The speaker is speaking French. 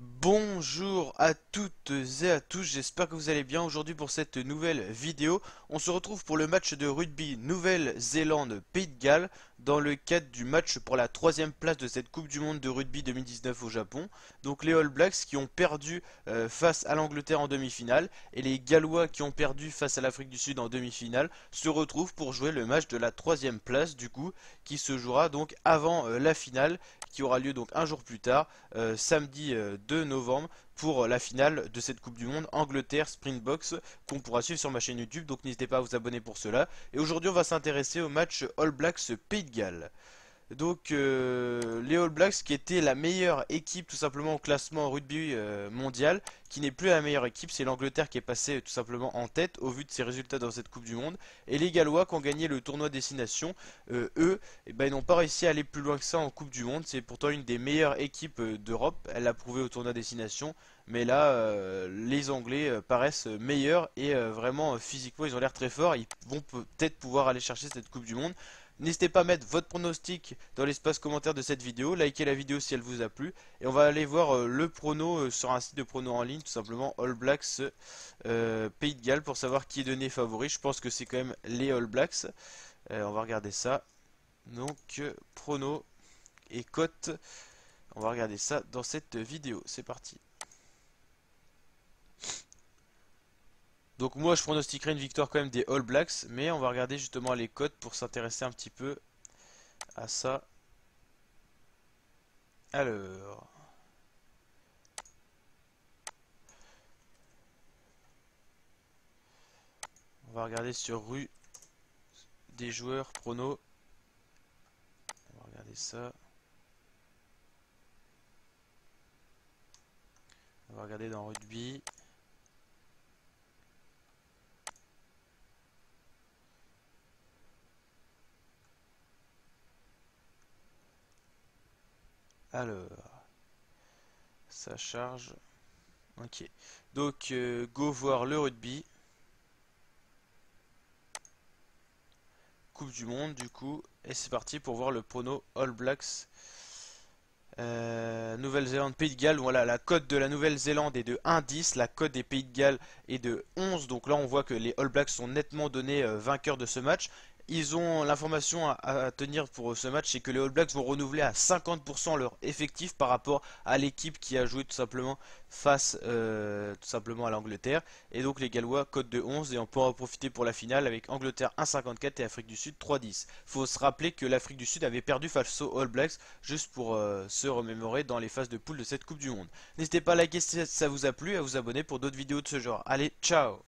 Bonjour à toutes et à tous, j'espère que vous allez bien. Aujourd'hui pour cette nouvelle vidéo, on se retrouve pour le match de rugby Nouvelle-Zélande-Pays de Galles dans le cadre du match pour la troisième place de cette Coupe du Monde de rugby 2019 au Japon. Donc les All Blacks qui ont perdu face à l'Angleterre en demi-finale et les Gallois qui ont perdu face à l'Afrique du Sud en demi-finale se retrouvent pour jouer le match de la troisième place du coup qui se jouera donc avant la finale qui aura lieu donc un jour plus tard, samedi 2 novembre, pour la finale de cette Coupe du Monde Angleterre Springboks qu'on pourra suivre sur ma chaîne YouTube. Donc n'hésitez pas à vous abonner pour cela. Et aujourd'hui, on va s'intéresser au match All Blacks Pays de Galles. Donc les All Blacks qui étaient la meilleure équipe tout simplement au classement rugby mondial, qui n'est plus la meilleure équipe, c'est l'Angleterre qui est passée tout simplement en tête au vu de ses résultats dans cette Coupe du Monde. Et les Gallois qui ont gagné le tournoi Destination, eux, ils n'ont pas réussi à aller plus loin que ça en Coupe du Monde. C'est pourtant une des meilleures équipes d'Europe, elle l'a prouvé au tournoi Destination. Mais là, les Anglais paraissent meilleurs et vraiment physiquement ils ont l'air très forts. Ils vont peut-être pouvoir aller chercher cette Coupe du Monde. N'hésitez pas à mettre votre pronostic dans l'espace commentaire de cette vidéo, likez la vidéo si elle vous a plu, et on va aller voir le prono sur un site de prono en ligne, tout simplement All Blacks Pays de Galles, pour savoir qui est donné favori. Je pense que c'est quand même les All Blacks. On va regarder ça. Donc prono et cote, on va regarder ça dans cette vidéo. C'est parti. Donc moi je pronostiquerai une victoire quand même des All Blacks, mais on va regarder justement les cotes pour s'intéresser un petit peu à ça. Alors, on va regarder sur rue des joueurs prono. On va regarder ça. On va regarder dans rugby. Alors, ça charge. Ok. Donc, go voir le rugby. Coupe du Monde, du coup. Et c'est parti pour voir le prono All Blacks. Nouvelle-Zélande, Pays de Galles. Voilà, la cote de la Nouvelle-Zélande est de 1,10. La cote des Pays de Galles est de 11. Donc là, on voit que les All Blacks sont nettement donnés vainqueurs de ce match. Ils ont l'information à tenir pour ce match, c'est que les All Blacks vont renouveler à 50% leur effectif par rapport à l'équipe qui a joué tout simplement face tout simplement à l'Angleterre. Et donc les Gallois cote de 11 et on pourra en profiter pour la finale avec Angleterre 1,54 et Afrique du Sud 3,10. Faut se rappeler que l'Afrique du Sud avait perdu face aux All Blacks juste pour se remémorer dans les phases de poule de cette Coupe du Monde. N'hésitez pas à liker si ça vous a plu et à vous abonner pour d'autres vidéos de ce genre. Allez, ciao!